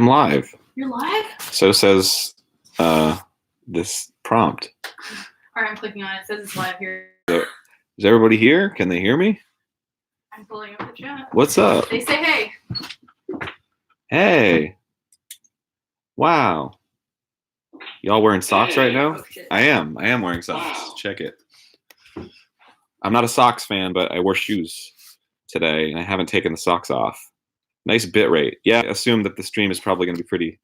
I'm live. You're live? So says this prompt. All right, I'm clicking on it. It says it's live here. So, is everybody here? Can they hear me? I'm pulling up the chat. What's up? They say hey. Hey. Wow. Y'all wearing socks right now? Oh, shit. I am wearing socks. Check it. I'm not a socks fan, but I wore shoes today, and I haven't taken the socks off. Nice bit rate. Yeah, I assume that the stream is probably going to be pretty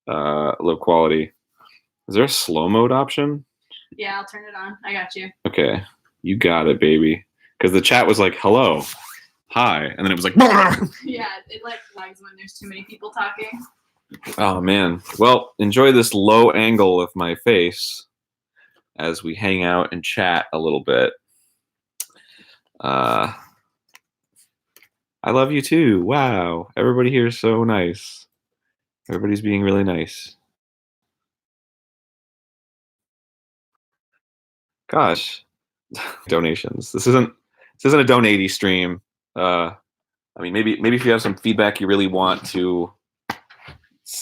low quality. Is there a slow mode option? Yeah, I'll turn it on. I got you. Okay. You got it, baby. Because the chat was like, hello, hi, and then it was like, Yeah, it like lags when there's too many people talking. oh, man. Well, enjoy this low angle of my face as we hang out and chat a little bit. I love you too. Wow. Everybody here is so nice. Everybody's being really nice. Gosh. Donations. This isn't a donate stream. I mean, maybe if you have some feedback you really want to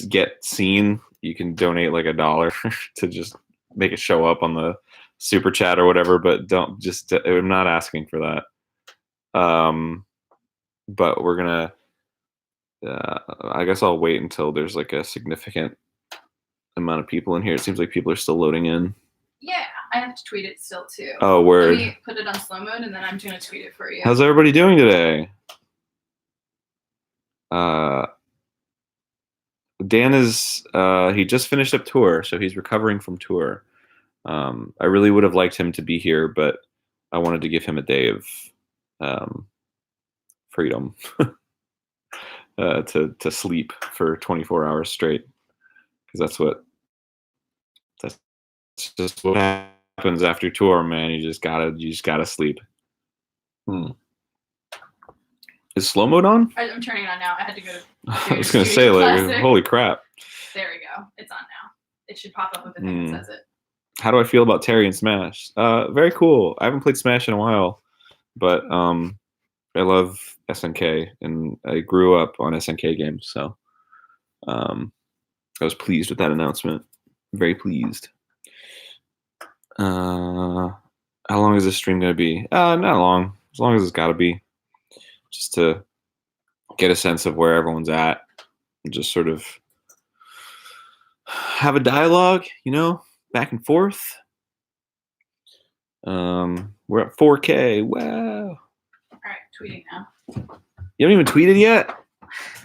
get seen, you can donate like $1 to just make it show up on the super chat or whatever, but I'm not asking for that. But we're gonna I guess I'll wait until there's like a significant amount of people in here. It seems like people are still loading in. Yeah, I have to tweet it still too. Oh, word. Let me put it on slow mode and then I'm gonna tweet it for you. How's everybody doing today? Dan is he just finished up tour, so he's recovering from tour. I really would have liked him to be here, but I wanted to give him a day of freedom to sleep for 24 hours straight, because that's just what happens after tour, man. You just gotta sleep. Is slow mode on? I'm turning it on now. I had to go to I was gonna say, like, classic. holy crap. There we go. It's on now. It should pop up with a thing that says it. How do I feel about Terry and Smash? Very cool. I haven't played Smash in a while, but I love SNK, and I grew up on SNK games, so I was pleased with that announcement. Very pleased. How long is this stream gonna be? Not long. As long as it's gotta be. Just to get a sense of where everyone's at, and just sort of have a dialogue, back and forth. We're at 4K. Wow. All right, tweeting now. You haven't even tweeted yet?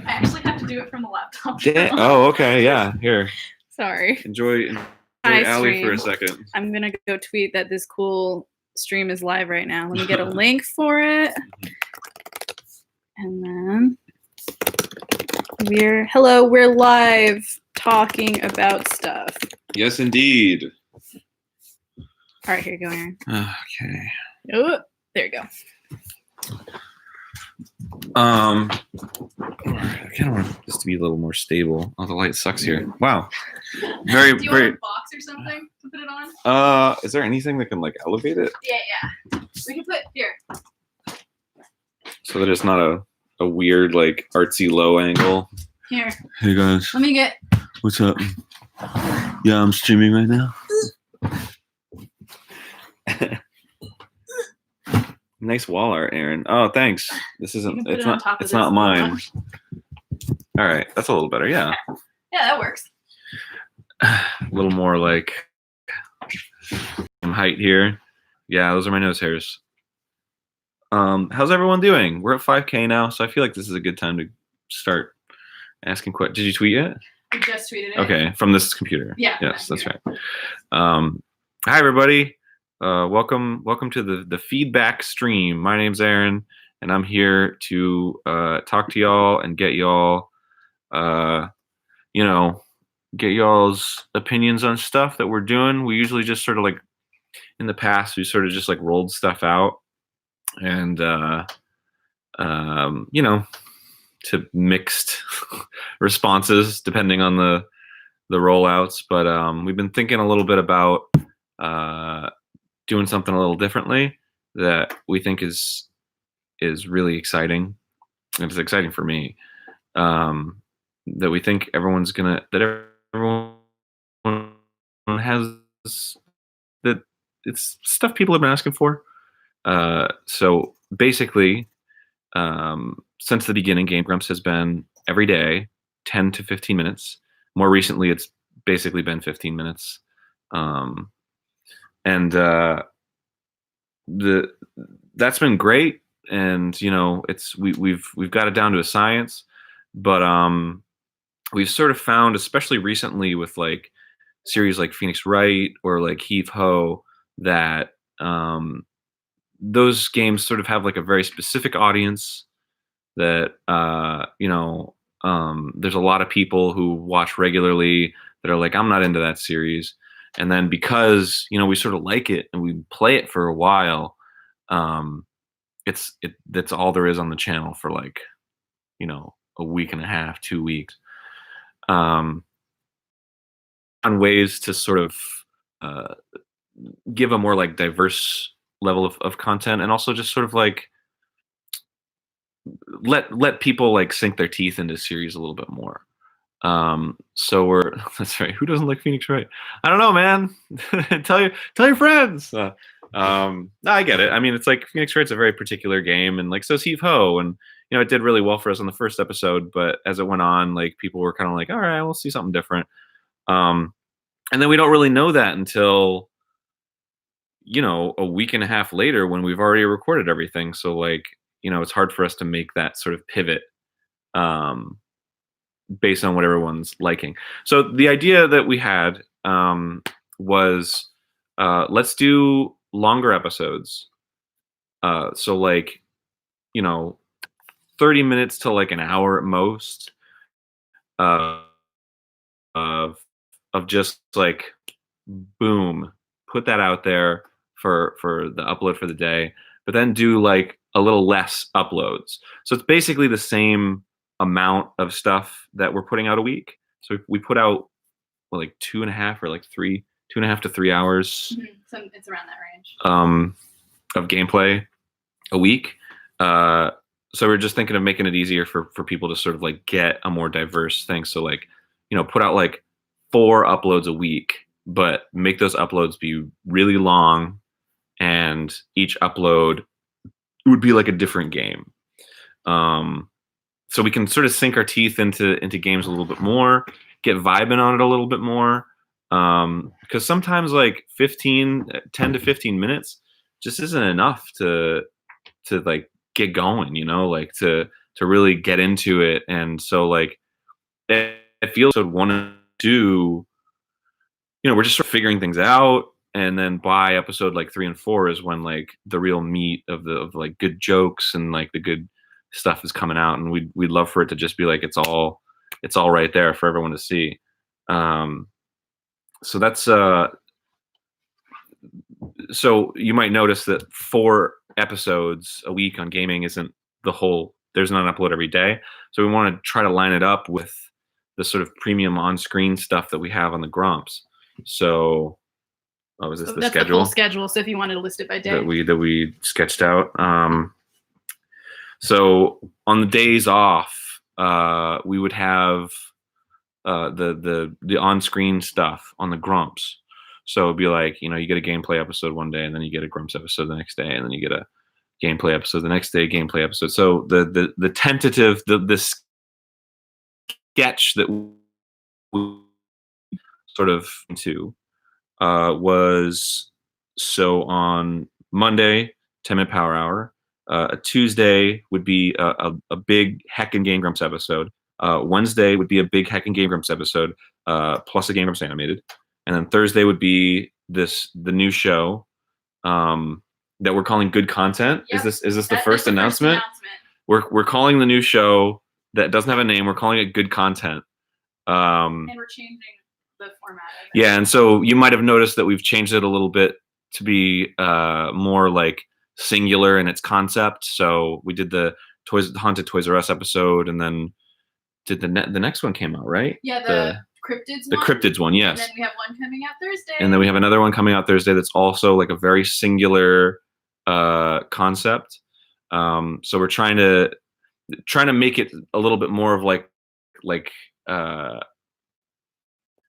I actually have to do it from the laptop. Oh, okay. Yeah. Here. Sorry. Enjoy Hi, Allie for a stream. second. I'm going to go tweet that this cool stream is live right now. Let me get a link for it. And then we're live talking about stuff. Yes, indeed. All right, here you go, Aaron. Okay. Oh, there you go. I kind of want this to be a little more stable. Oh, the light sucks here. Wow. Do you want a box or something to put it on? Is there anything that can like elevate it? Yeah. We can put here. So that it's not a weird like artsy low angle. Here. Hey guys. Let me get. What's up? Yeah, I'm streaming right now. Nice wall art, Aaron. Oh, thanks. This isn't. It's not mine. All right, that's a little better. Yeah. Yeah, that works. A little more like some height here. Yeah, those are my nose hairs. How's everyone doing? We're at 5K now, so I feel like this is a good time to start asking questions. Did you tweet yet? I just tweeted it. Okay, from this computer. Yeah. Yes, that's right. Hi, everybody. Welcome to the feedback stream. My name's Aaron, and I'm here to talk to y'all and get y'all, get y'all's opinions on stuff that we're doing. We usually just sort of like, in the past, we sort of just like rolled stuff out and, to mixed responses depending on the rollouts. But we've been thinking a little bit about doing something a little differently that we think is really exciting. And it's exciting for me. that we think that everyone has, that it's stuff people have been asking for. So basically, since the beginning, Game Grumps has been every day, 10 to 15 minutes. More recently, it's basically been 15 minutes. Um, and the That's been great. And we've got it down to a science, but we've sort of found, especially recently with like series like Phoenix Wright or like Heave Ho, that those games sort of have like a very specific audience that there's a lot of people who watch regularly that are like, I'm not into that series. And then because we sort of like it and we play it for a while, um, that's all there is on the channel for like a week and a half, 2 weeks. On ways to sort of uh, give a more like diverse level of content, and also just sort of like let people like sink their teeth into series a little bit more. So we're that's right. Who doesn't like Phoenix Wright? I don't know, man. tell your friends. No, I get it. I mean, it's like Phoenix Wright's a very particular game, and like so's Heave Ho, and it did really well for us on the first episode. But as it went on, like people were kind of like, all right, we'll see something different. And then we don't really know that until a week and a half later when we've already recorded everything. So like it's hard for us to make that sort of pivot. Based on what everyone's liking. So the idea that we had was let's do longer episodes. So like 30 minutes to like an hour at most uh, of just like boom, put that out there for the upload for the day, but then do like a little less uploads. So it's basically the same amount of stuff that we're putting out a week. So we put out like 2.5 or like 2.5 to 3 hours. Mm-hmm. So it's around that range. Of gameplay a week. So we're just thinking of making it easier for people to sort of like get a more diverse thing. So like, put out like 4 uploads a week, but make those uploads be really long, and each upload would be like a different game. So we can sort of sink our teeth into games a little bit more, get vibing on it a little bit more. Because sometimes like 10 to 15 minutes just isn't enough to like get going, like to really get into it. And so like it feels like want to do, we're just sort of figuring things out. And then by episode like 3 and 4 is when like the real meat of like good jokes and like the good stuff is coming out. And we'd love for it to just be like, it's all right there for everyone to see. So that's so you might notice that 4 episodes a week on gaming isn't the whole. There's not an upload every day. So we want to try to line it up with the sort of premium on-screen stuff that we have on the Grumps. So, is this So the that's schedule? The full schedule. So if you wanted to list it by day, that we sketched out. So on the days off, we would have the on-screen stuff on the Grumps. So it'd be like, you get a gameplay episode one day, and then you get a Grumps episode the next day, and then you get a gameplay episode the next day, gameplay episode. So the tentative, the sketch that we sort of into was, so on Monday, 10-minute power hour. A Tuesday would be a big Heckin' Game Grumps episode. Wednesday would be a big Heckin' Game Grumps episode, plus a Game Grumps Animated. And then Thursday would be the new show that we're calling Good Content. Yep. Is this the first announcement? We're calling the new show that doesn't have a name. We're calling it Good Content. And we're changing the format of it. Yeah, and so you might have noticed that we've changed it a little bit to be more like singular in its concept. So we did the Haunted Toys R Us episode, and then did the next one came out, right? Yeah, the Cryptids one. The Cryptids one, yes. And then we have one coming out Thursday. And then we have another one coming out Thursday that's also like a very singular concept. So we're trying to make it a little bit more of like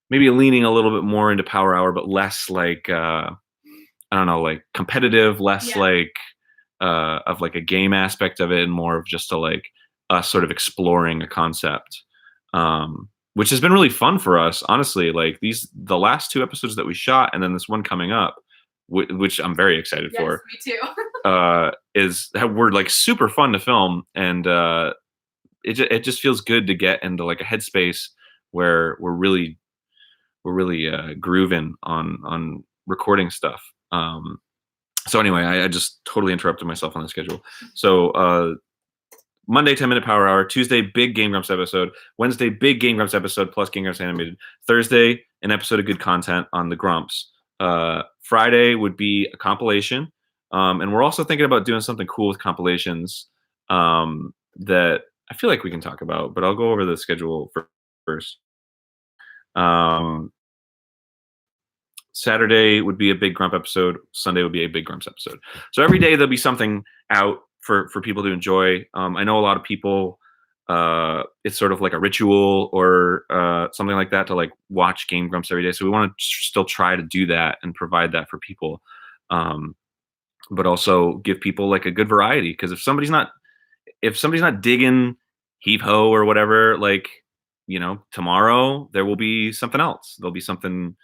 maybe leaning a little bit more into Power Hour, but less like I don't know, like competitive, less like of like a game aspect of it, and more of just a like us sort of exploring a concept, which has been really fun for us, honestly. Like the last 2 episodes that we shot, and then this one coming up, which I'm very excited for. Me too. Were like super fun to film, and it just feels good to get into like a headspace where we're really grooving on recording stuff. So anyway, I just totally interrupted myself on the schedule. So Monday, 10-minute Power Hour. Tuesday, big Game Grumps episode. Wednesday, big Game Grumps episode plus Game Grumps Animated. Thursday, an episode of good content on the Grumps. Friday would be a compilation. And we're also thinking about doing something cool with compilations that I feel like we can talk about, but I'll go over the schedule first. Saturday would be a big Grump episode. Sunday would be a big Grumps episode. So every day there'll be something out for people to enjoy. I know a lot of people, it's sort of like a ritual or something like that to like watch Game Grumps every day. So we want to still try to do that and provide that for people, but also give people like a good variety. Because if somebody's not digging Heave Ho or whatever, like, you know, tomorrow there will be something else. There'll be something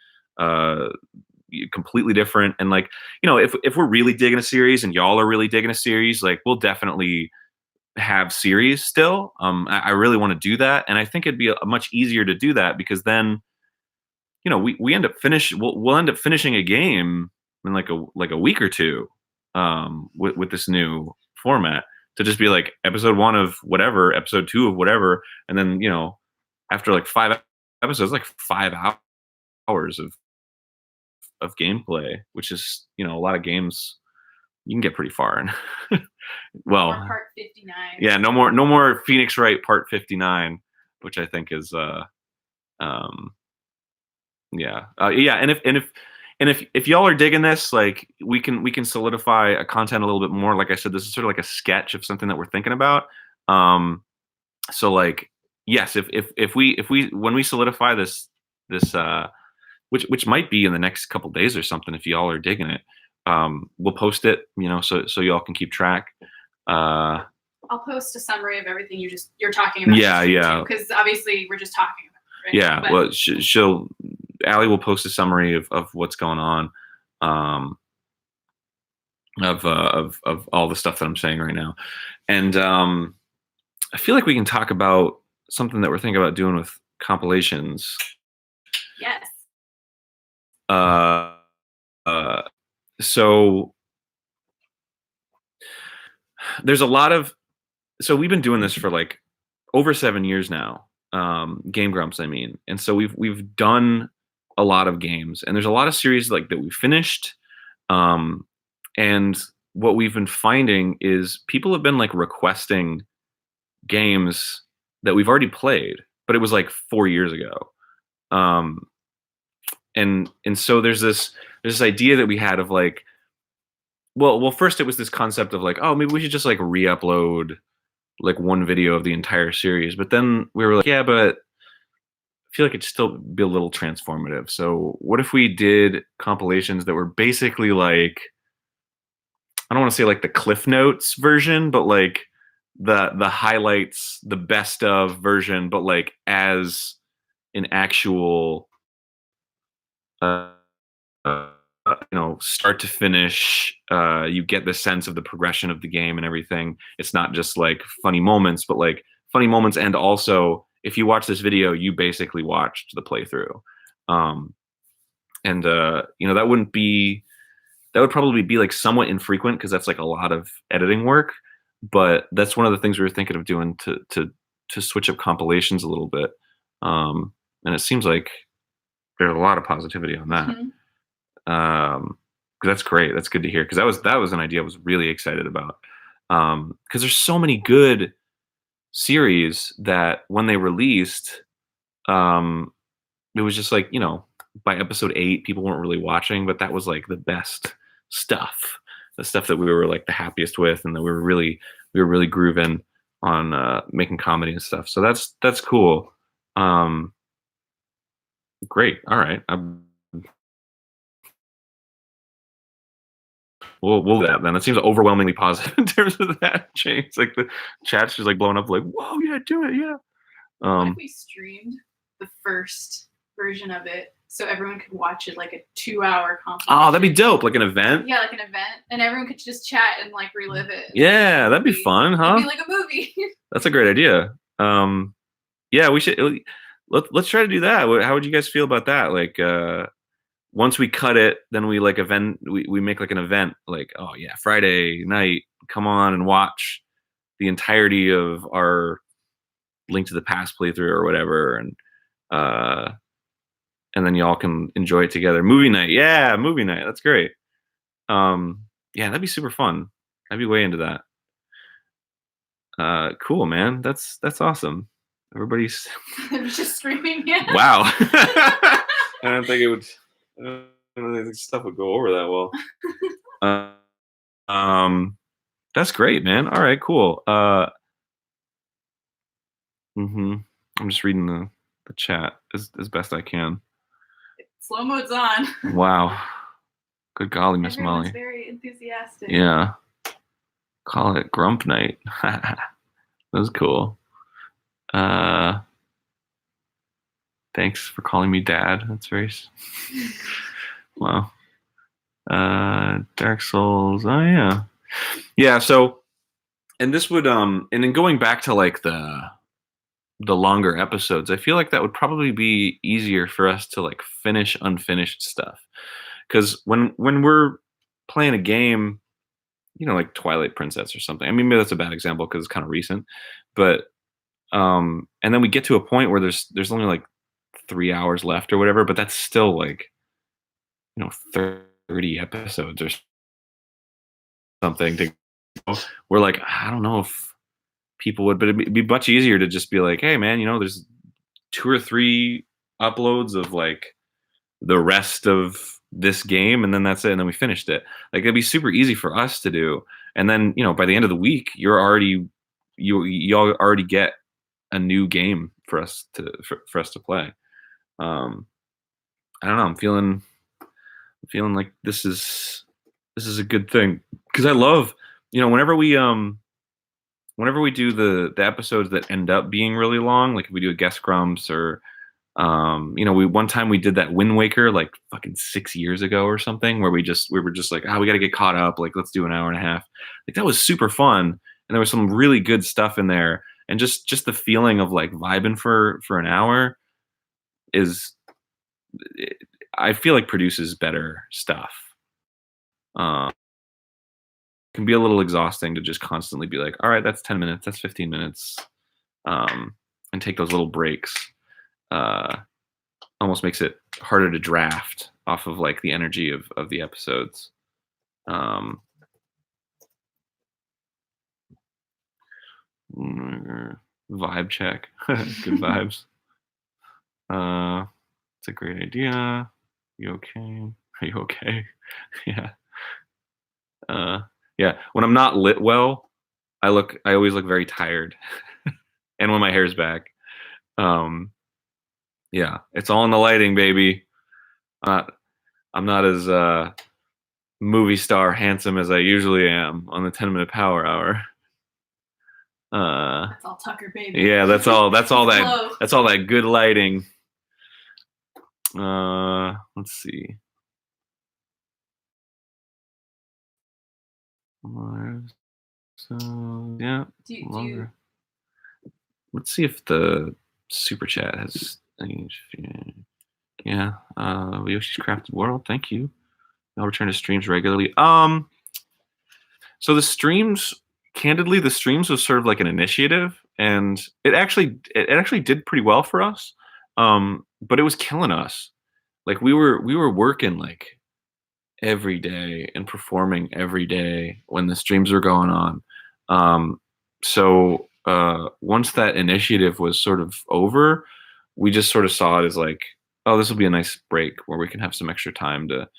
completely different. And like, you know, if we're really digging a series and y'all are really digging a series, like we'll definitely have series still. I really want to do that, and I think it'd be much easier to do that because then, you know, we end up we'll end up finishing a game in like a week or two with this new format, to just be like episode 1 of whatever, episode 2 of whatever, and then, you know, after like 5 episodes, like 5 hours of gameplay, which is, you know, a lot of games you can get pretty far in. Well, or part 59. Yeah, no more Phoenix Wright part 59, which I think is and if y'all are digging this, like we can solidify a content a little bit more. Like I said, this is sort of like a sketch of something that we're thinking about. So like, yes, if we when we solidify this which might be in the next couple days or something, if y'all are digging it, we'll post it, you know, so y'all can keep track. I'll post a summary of everything you're talking about. Yeah. Because obviously we're just talking about it, right? Yeah. But Well, Allie will post a summary of what's going on, of all the stuff that I'm saying right now, and I feel like we can talk about something that we're thinking about doing with compilations. Yes. So there's a lot of, so we've been doing this for like over 7 years now, Game Grumps, I mean, and so we've done a lot of games, and there's a lot of series like that we finished, and what we've been finding is people have been like requesting games that we've already played, but it was like 4 years ago. And so there's this idea that we had of like, well, first it was this concept of like, oh, maybe we should just like re-upload like one video of the entire series. But then we were like, yeah, but I feel like it'd still be a little transformative. So what if we did compilations that were basically like, I don't want to say like the Cliff Notes version, but like the highlights, the best of version, but like as an actual you know, start to finish, you get the sense of the progression of the game and everything. It's not just like funny moments, but like funny moments, and also if you watch this video, you basically watched the playthrough. And you know, that would probably be like somewhat infrequent because that's like a lot of editing work, but that's one of the things we were thinking of doing to switch up compilations a little bit. And it seems like there's a lot of positivity on that. Mm-hmm. That's great. That's good to hear, because that was an idea I was really excited about. Because there's so many good series that when they released, it was just like, you know, by episode 8, people weren't really watching, but that was like the best stuff, the stuff that we were like the happiest with, and that we were really grooving on making comedy and stuff. So that's cool. Um, great. All right. We'll do that then. That seems overwhelmingly positive in terms of that change. Like the chat's just like blowing up. Like, whoa, yeah, do it, yeah. What if we streamed the first version of it so everyone could watch it like a 2-hour compilation? Oh, that'd be dope. Like an event. Yeah, like an event, and everyone could just chat and like relive it. Yeah, that'd be fun, huh? It'd be like a movie. That's a great idea. Yeah, we should. Let's try to do that. How would you guys feel about that? Like, once we cut it, then we like event. We make like an event. Like, oh yeah, Friday night, come on and watch the entirety of our Link to the Past playthrough or whatever, and then y'all can enjoy it together. Movie night, yeah, movie night. That's great. Yeah, that'd be super fun. I'd be way into that. Cool, man. That's awesome. Everybody's just screaming. Yeah. Wow. I don't think it would. I don't think stuff would go over that well. That's great, man. All right, cool. I'm just reading the chat as best I can. Slow mode's on. Wow. Good golly, Miss Molly. Very enthusiastic. Yeah. Call it Grump night. That was cool. Thanks for calling me dad. That's very wow. Dark Souls. Oh yeah. Yeah, so and this would and then going back to like the longer episodes, I feel like that would probably be easier for us to like finish unfinished stuff. Cuz when we're playing a game, like Twilight Princess or something. I mean, maybe that's a bad example cuz it's kind of recent, but and then we get to a point where there's only like 3 hours left or whatever, but that's still like 30 episodes or something to go. We're like, I don't know if people would, but it'd be much easier to just be like, hey man, there's 2 or 3 uploads of like the rest of this game, and then that's it, and then we finished it. Like it'd be super easy for us to do, and then by the end of the week, you all already get a new game for us to play. I don't know. I'm feeling like this is a good thing because I love whenever we do the episodes that end up being really long, like if we do a guest Grumps or one time we did that Wind Waker like fucking 6 years ago or something where we were just like, we got to get caught up, like let's do an hour and a half. Like that was super fun, and there was some really good stuff in there, and just the feeling of like vibing for an hour I feel like produces better stuff. It can be a little exhausting to just constantly be like, all right, that's 10 minutes, that's 15 minutes, and take those little breaks. Almost makes it harder to draft off of like the energy of the episodes. Vibe check. Good vibes. It's a great idea. You okay? Are you okay? Yeah. Yeah. When I'm not lit well, I always look very tired. And when my hair's back. Yeah, it's all in the lighting, baby. I'm not as movie star handsome as I usually am on the 10-minute power hour. That's all Tucker, baby. Yeah, that's all that good lighting. Let's see. So yeah. Let's see if the super chat has any. Yeah. Yoshi's Crafted World. Thank you. I'll return to streams regularly. So the streams, candidly, the streams was sort of like an initiative, and it actually did pretty well for us. But it was killing us. Like we were working like every day and performing every day when the streams were going on. So once that initiative was sort of over, we just sort of saw it as like, oh, this will be a nice break where we can have some extra time to,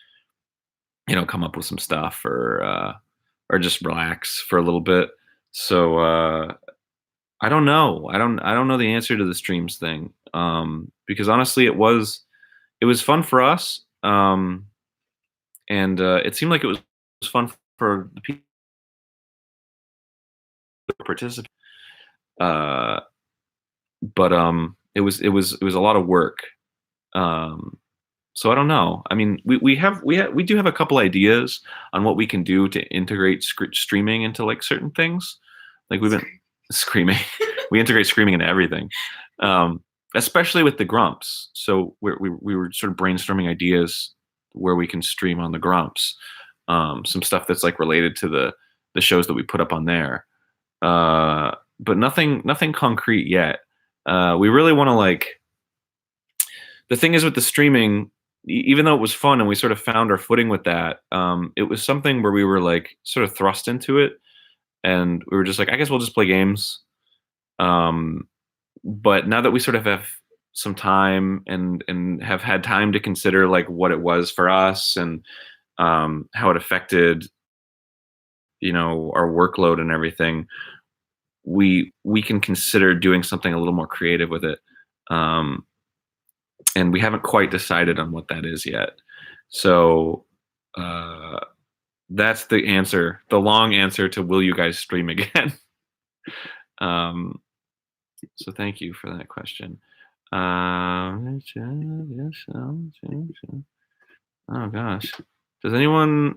come up with some stuff or just relax for a little bit. So I don't know. I don't know the answer to the streams thing. because honestly, it was fun for us, and it seemed like it was fun for the people who participate. Uh, but it was a lot of work. Um, so I don't know. I mean, we do have a couple ideas on what we can do to integrate streaming into like certain things. Like we've been screaming. We integrate screaming into everything, especially with the Grumps. So we were sort of brainstorming ideas where we can stream on the Grumps. Some stuff that's like related to the shows that we put up on there. But nothing concrete yet. We really want to like. The thing is with the streaming, even though it was fun and we sort of found our footing with that, it was something where we were like sort of thrust into it, and we were just like, I guess we'll just play games. Um, but now that we sort of have some time and have had time to consider like what it was for us and how it affected our workload and everything, we can consider doing something a little more creative with it. And we haven't quite decided on what that is yet. So that's the answer, the long answer to will you guys stream again? So thank you for that question. Oh gosh, does anyone?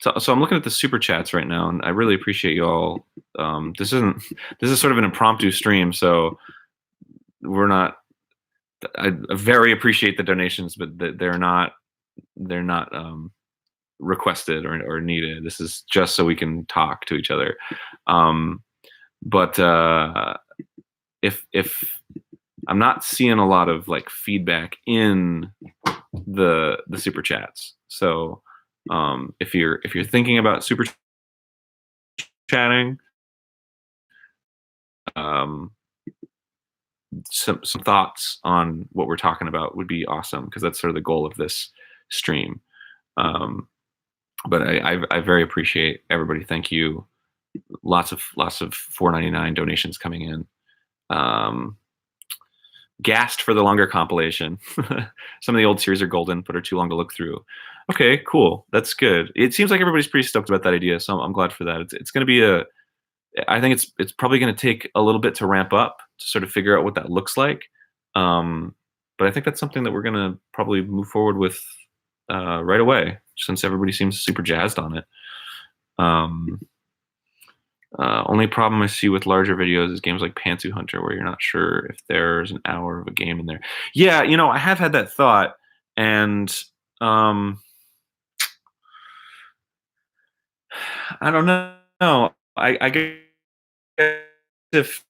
So I'm looking at the super chats right now, and I really appreciate you all. This is sort of an impromptu stream, so we're not. I very appreciate the donations, but they're not requested or needed. This is just so we can talk to each other. But if I'm not seeing a lot of like feedback in the super chats, so if you're thinking about super chatting, some thoughts on what we're talking about would be awesome, because that's sort of the goal of this stream. But I very appreciate everybody. Thank you. Lots of $4.99 donations coming in. Gassed for the longer compilation. Some of the old series are golden, but are too long to look through. Okay, cool. That's good. It seems like everybody's pretty stoked about that idea, so I'm glad for that. It's going to be I think it's probably going to take a little bit to ramp up to sort of figure out what that looks like. But I think that's something that we're going to probably move forward with right away, since everybody seems super jazzed on it. Only problem I see with larger videos is games like Pantsu Hunter, where you're not sure if there's an hour of a game in there. Yeah, I have had that thought, and I don't know. I guess if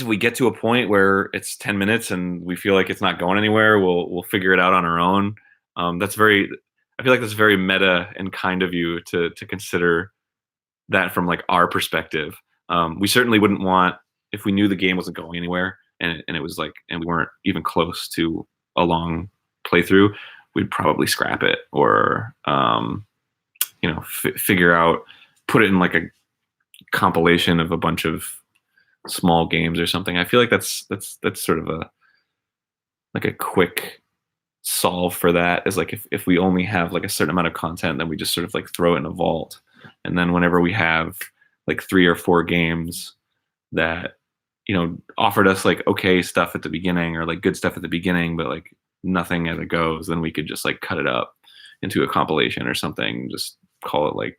we get to a point where it's 10 minutes and we feel like it's not going anywhere, we'll figure it out on our own. I feel like that's very meta and kind of you to consider that from like our perspective. We certainly wouldn't want, if we knew the game wasn't going anywhere and it was like, and we weren't even close to a long playthrough, we'd probably scrap it or figure out, put it in like a compilation of a bunch of small games or something. I feel like that's sort of a quick solve for that, is like if we only have like a certain amount of content, then we just sort of like throw it in a vault, and then whenever we have like 3 or 4 games that offered us like okay stuff at the beginning, or like good stuff at the beginning, but like nothing as it goes, then we could just like cut it up into a compilation or something, just call it like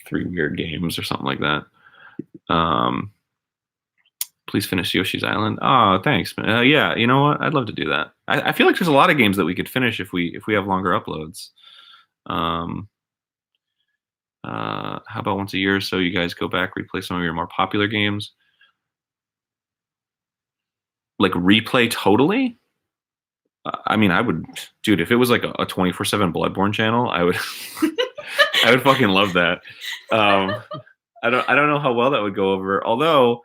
3 weird games or something like that. Please finish Yoshi's Island. Oh, thanks. Yeah, you know what? I'd love to do that. I feel like there's a lot of games that we could finish if we have longer uploads. How about once a year or so you guys go back, replay some of your more popular games? Like replay totally? I mean, I would, dude, if it was like a 24/7 Bloodborne channel, I would I would fucking love that. I don't know how well that would go over. Although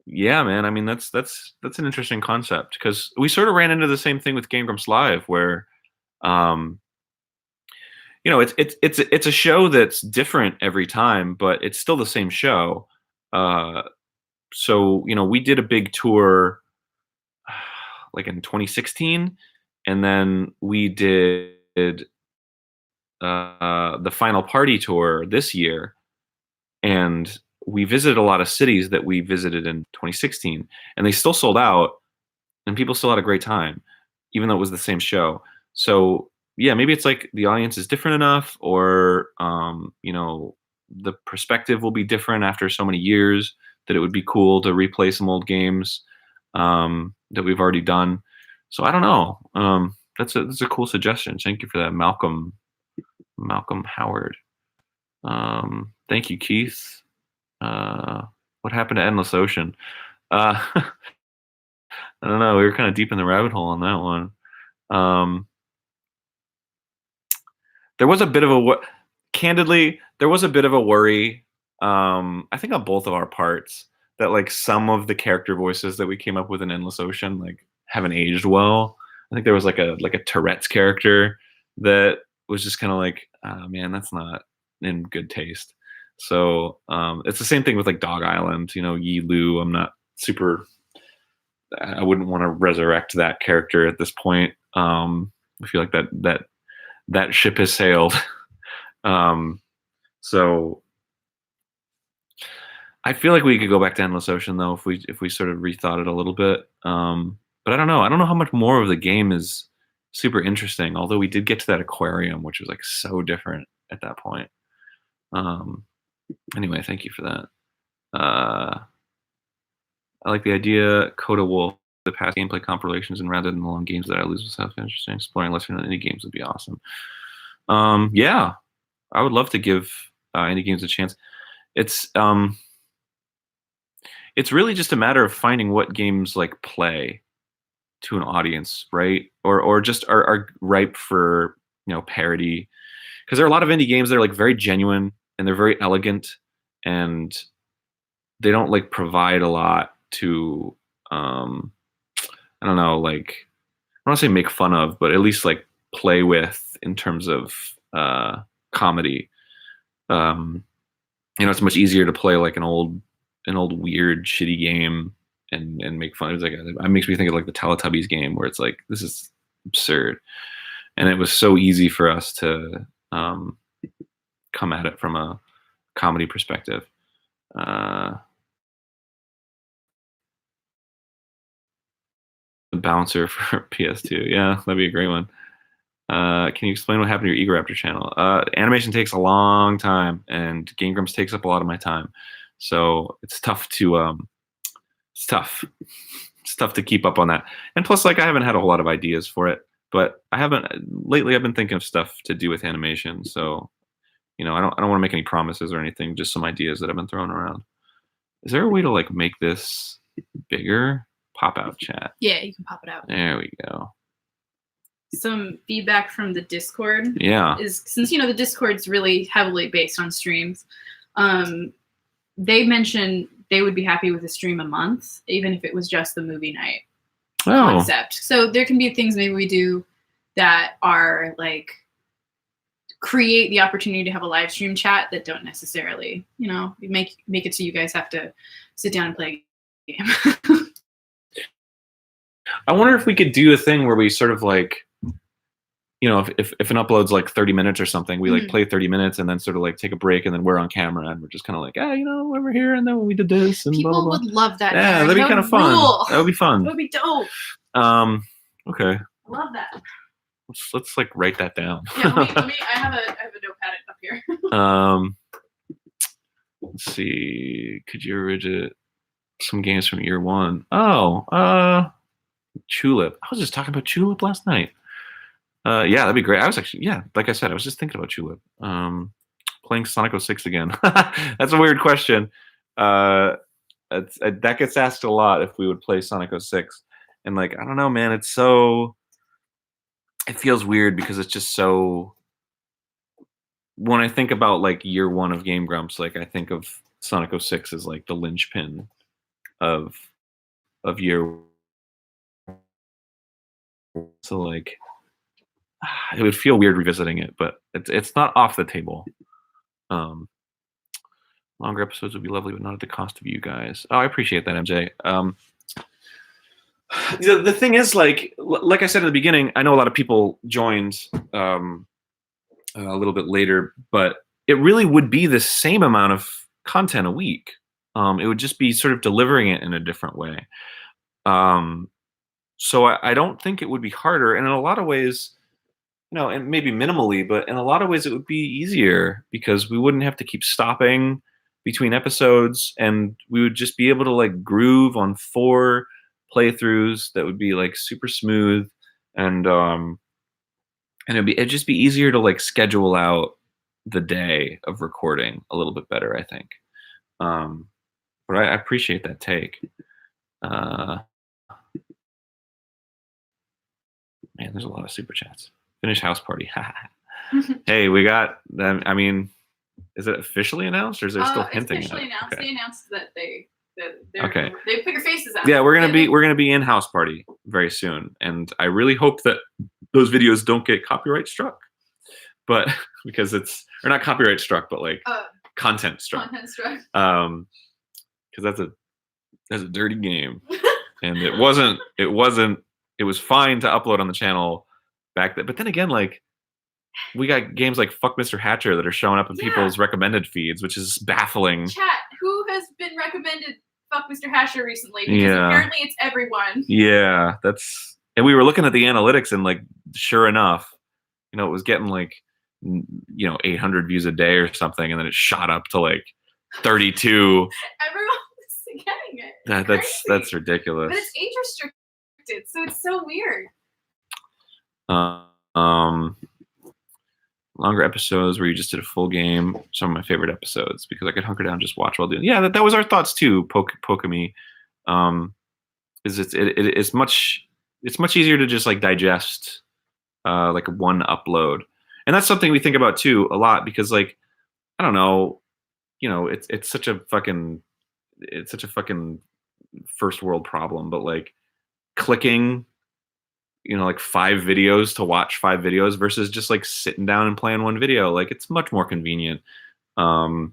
yeah, man. I mean, that's an interesting concept, because we sort of ran into the same thing with GameGrumps Live, where it's a show that's different every time, but it's still the same show. So we did a big tour like in 2016, and then we did the final party tour this year, and we visited a lot of cities that we visited in 2016, and they still sold out, and people still had a great time, even though it was the same show. So yeah, maybe it's like the audience is different enough, or the perspective will be different after so many years that it would be cool to replay some old games that we've already done. So I don't know. That's a cool suggestion. Thank you for that, Malcolm Howard. Thank you, Keith. What happened to Endless Ocean? I don't know. We were kind of deep in the rabbit hole on that one. There was a bit of candidly, there was a bit of a worry. I think on both of our parts that like some of the character voices that we came up with in Endless Ocean like haven't aged well. I think there was like a Tourette's character that was just kind of like, oh, man, that's not in good taste. So it's the same thing with like Dog Island. Yi Lu. I'm not super. I wouldn't want to resurrect that character at this point. I feel like that ship has sailed. So I feel like we could go back to Endless Ocean though if we sort of rethought it a little bit. But I don't know. I don't know how much more of the game is super interesting. Although we did get to that aquarium, which was like so different at that point. Anyway, thank you for that. I like the idea. Coda Wolf, the past gameplay compilations, and rather than the long games that I lose, was half interesting. Exploring lesser known indie games would be awesome. Yeah, I would love to give indie games a chance. It's really just a matter of finding what games like play to an audience, right? Or just are ripe for parody. Because there are a lot of indie games that are like very genuine and they're very elegant, and they don't like provide a lot to I don't know, like I don't want to say make fun of, but at least like play with in terms of comedy. It's much easier to play like an old weird shitty game and make fun. It's like it makes me think of like the Teletubbies game where it's like this is absurd, and it was so easy for us to come at it from a comedy perspective. The bouncer for PS2, yeah, that'd be a great one. Can you explain what happened to your Ego Raptor channel? Animation takes a long time, and GameGrumps takes up a lot of my time, so it's tough to it's tough to keep up on that. And plus, like I haven't had a whole lot of ideas for it, but I haven't lately. I've been thinking of stuff to do with animation, so I don't want to make any promises or anything. Just some ideas that have been thrown around. Is there a way to like make this bigger? Pop out chat. Yeah, you can pop it out. There we go. Some feedback from the Discord. Yeah. Is since the Discord's really heavily based on streams, they mentioned they would be happy with a stream a month, even if it was just the movie night concept. So there can be things maybe we do that are like create the opportunity to have a live stream chat that don't necessarily, make it so you guys have to sit down and play a game. I wonder if we could do a thing where we sort of like, if an upload's like 30 minutes or something, we like play 30 minutes and then sort of like take a break and then we're on camera and we're just kind of like, we're here and then we did this and people blah, blah, blah. would love that. Yeah, that'd be kind of fun. That would be fun. That would be dope. Okay. Love that. Let's like write that down. Yeah, let me. I have a notepad up here. Let's see. Could you origin some games from year one? Oh, Tulip. I was just talking about Tulip last night. Yeah, that'd be great. I was actually, like I said, I was just thinking about Tulip. Playing Sonic 06 again. That's a weird question. That gets asked a lot if we would play Sonic 06. And like, I don't know, man. It feels weird because it's just so. When I think about like year one of GameGrumps, like I think of Sonic 06 as like the linchpin of year. So like, it would feel weird revisiting it, but it's not off the table. Longer episodes would be lovely, but not at the cost of you guys. Oh, I appreciate that, MJ. The thing is, like I said in the beginning, I know a lot of people joined a little bit later, but it really would be the same amount of content a week. It would just be sort of delivering it in a different way. So I don't think it would be harder. And in a lot of ways, and maybe minimally, but in a lot of ways it would be easier because we wouldn't have to keep stopping between episodes, and we would just be able to like groove on 4 playthroughs that would be like super smooth, and it'd just be easier to like schedule out the day of recording a little bit better, I think. But I appreciate that take. Man, there's a lot of super chats. Finish house party. Hey, we got them. I mean, is it officially announced, or is there still hinting? It's officially announced. Okay. They announced that they're okay. They put your faces out. Yeah, we're gonna be in house party very soon, and I really hope that those videos don't get copyright struck, but because or not copyright struck, but like content struck. Content struck. Because that's a dirty game, and it wasn't. It was fine to upload on the channel back then, but then again, like we got games like Fuck Mr. Hatcher that are showing up in people's recommended feeds, which is baffling. Chat, who has been recommended Fuck Mr. Hatcher recently? Because apparently it's everyone. Yeah, and we were looking at the analytics, and like sure enough, it was getting like 800 views a day or something, and then it shot up to like 32. Everyone was getting it. That's ridiculous. But it's age restricted, so it's so weird. Longer episodes where you just did a full game. Some of my favorite episodes because I could hunker down and just watch while doing. Yeah, that was our thoughts too. Pokemon. It's much easier to just like digest like one upload, and that's something we think about too a lot because like I don't know, it's such a fucking first world problem, but like clicking like 5 videos to watch 5 videos versus just like sitting down and playing one video, like it's much more convenient. And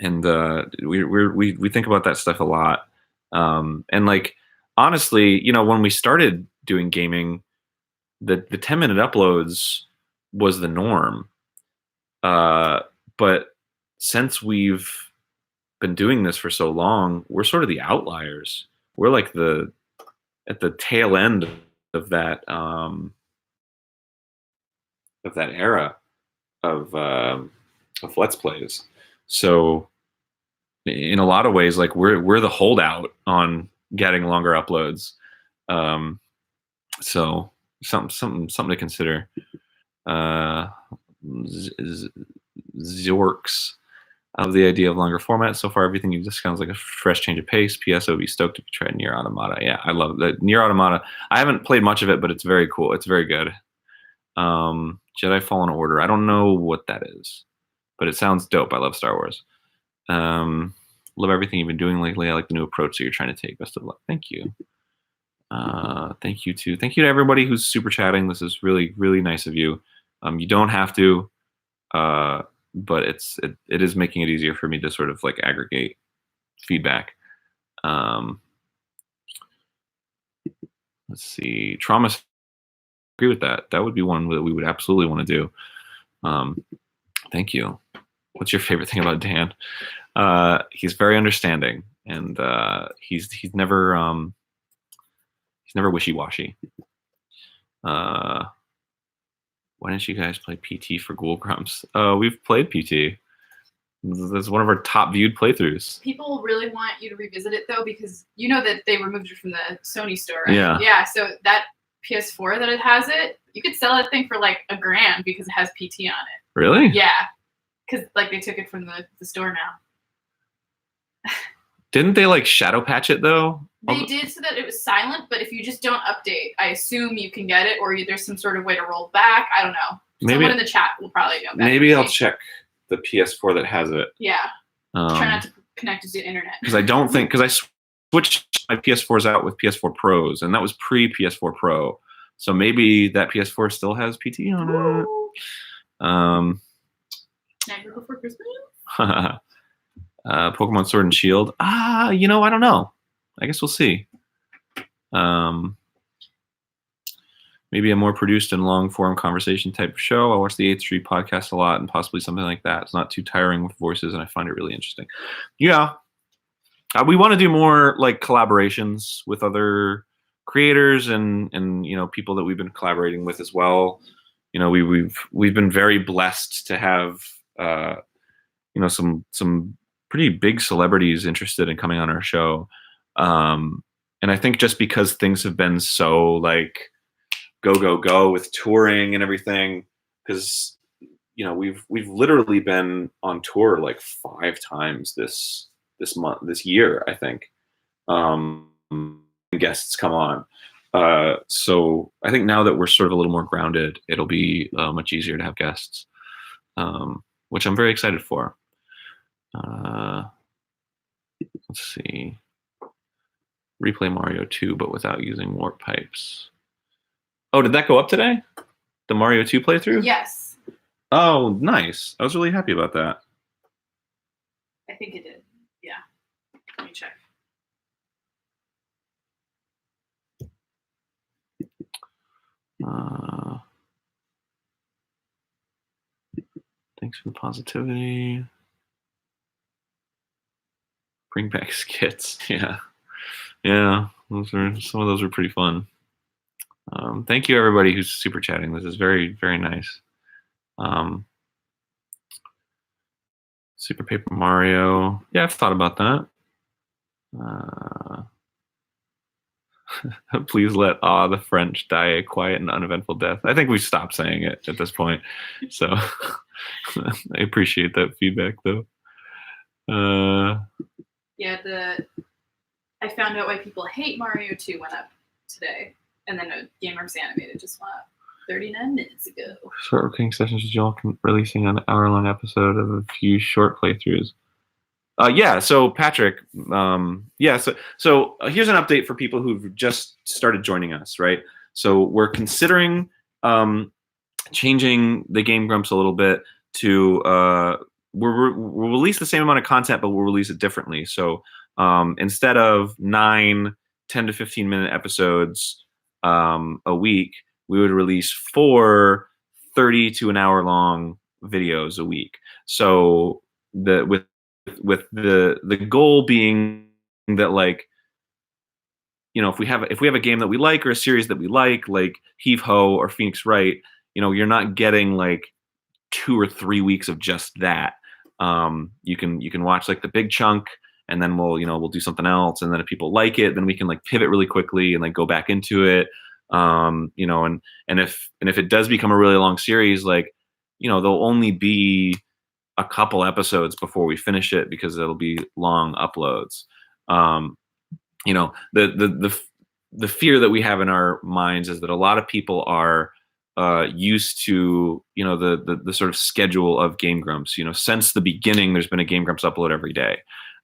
we think about that stuff a lot. And like honestly, when we started doing gaming, the 10-minute uploads was the norm. But since we've been doing this for so long, we're sort of the outliers. We're like at the tail end of that era of Let's Plays. So in a lot of ways, like we're the holdout on getting longer uploads. So something to consider. Zorks. I love the idea of longer formats. So far, everything you just sounds like a fresh change of pace. P.S. I would be stoked if you tried Nier Automata. Yeah, I love that. Nier Automata. I haven't played much of it, but it's very cool. It's very good. Jedi Fallen Order. I don't know what that is, but it sounds dope. I love Star Wars. Love everything you've been doing lately. I like the new approach that you're trying to take. Best of luck. Thank you. Thank you to everybody who's super chatting. This is really, really nice of you. You don't have to. But it is making it easier for me to sort of like aggregate feedback. Let's see, trauma. Agree with that. That would be one that we would absolutely want to do. Thank you. What's your favorite thing about Dan? He's very understanding, and he's never wishy-washy. Why didn't you guys play PT for Ghoul Grumps? We've played PT. That's one of our top viewed playthroughs. People really want you to revisit it though, because you know that they removed it from the Sony store, right? Yeah. Yeah, so that PS4 that it has you could sell that thing for like $1,000 because it has PT on it. Really? Yeah. Because like they took it from the store now. Didn't they like shadow patch it though? They did so that it was silent, but if you just don't update, I assume you can get it, or there's some sort of way to roll back. I don't know. Someone in the chat will probably know. Maybe I'll check the PS4 that has it. Yeah. Try not to connect to the internet. Because I switched my PS4s out with PS4 Pros, and that was pre PS4 Pro. So maybe that PS4 still has PT on it. Nightmare Before Christmas. Pokemon Sword and Shield. I don't know. I guess we'll see. Maybe a more produced and long-form conversation type of show. I watch the 8th Street podcast a lot, and possibly something like that. It's not too tiring with voices, and I find it really interesting. Yeah. We want to do more like collaborations with other creators and people that we've been collaborating with as well. We've been very blessed to have some pretty big celebrities interested in coming on our show. And I think just because things have been so like go with touring and everything, because we've literally been on tour like 5 times this year, I think. Guests come on. So I think now that we're sort of a little more grounded, it'll be much easier to have guests, which I'm very excited for. Let's see. Replay Mario 2, but without using warp pipes. Oh, did that go up today? The Mario 2 playthrough? Yes. Oh, nice. I was really happy about that. I think it did. Yeah. Let me check. Thanks for the positivity. Bring back skits. Yeah. Some of those were pretty fun. Thank you, everybody who's super chatting. This is very, very nice. Super Paper Mario. Yeah, I've thought about that. Please let the French die a quiet and uneventful death. I think we stopped saying it at this point. So I appreciate that feedback, though. Yeah, I found out why people hate Mario 2 went up today. And then GameGrumps Animated just went up 39 minutes ago. Short recording sessions with y'all releasing an hour-long episode of a few short playthroughs. Yeah, so Patrick, so here's an update for people who've just started joining us, right? So we're considering changing the Game Grumps a little bit to we'll release the same amount of content, but we'll release it differently. So instead of 9 10 to 15 minute episodes a week, we would release 4 30 to an hour long videos a week. So with the goal being that, like, if we have a game that we like or a series that we like Heave Ho or Phoenix Wright, you're not getting like 2 or 3 weeks of just that. You can watch like the big chunk, and then we'll do something else, and then if people like it, then we can like pivot really quickly and like go back into it. And if it does become a really long series, like, there'll only be a couple episodes before we finish it because it'll be long uploads. The fear that we have in our minds is that a lot of people are used to the sort of schedule of Game Grumps. Since the beginning, there's been a Game Grumps upload every day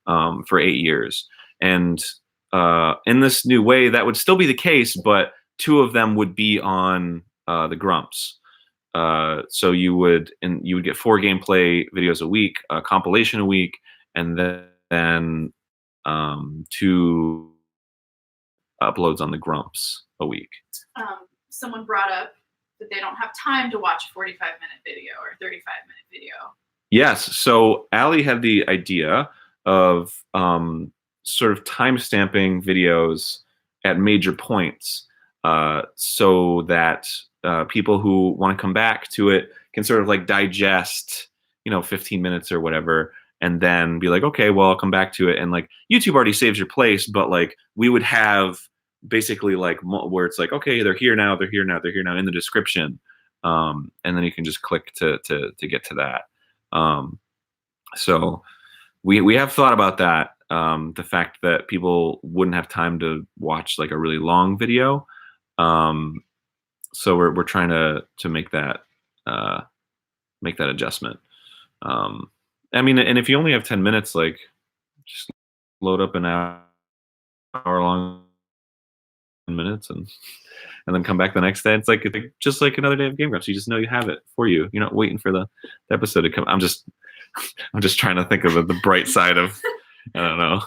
for 8 years, and in this new way, that would still be the case, but 2 of them would be on the Grumps. So you would get 4 gameplay videos a week, a compilation a week, and then 2 uploads on the Grumps a week. Someone brought up that they don't have time to watch a 45-minute video or 35-minute video. Yes. So Allie had the idea of sort of time-stamping videos at major points so that people who want to come back to it can sort of like digest, 15 minutes or whatever, and then be like, okay, well, I'll come back to it. And like YouTube already saves your place, but like we would have basically like where it's like, okay, they're here now in the description. And then you can just click to get to that. So we have thought about that. The fact that people wouldn't have time to watch like a really long video. So we're trying to make that adjustment. And if you only have 10 minutes, like just load up an hour long minutes and then come back the next day. It's like just like another day of GameGrumps. You just know you have it for you. You're not waiting for the episode to come. I'm just trying to think of the bright side of, I don't know.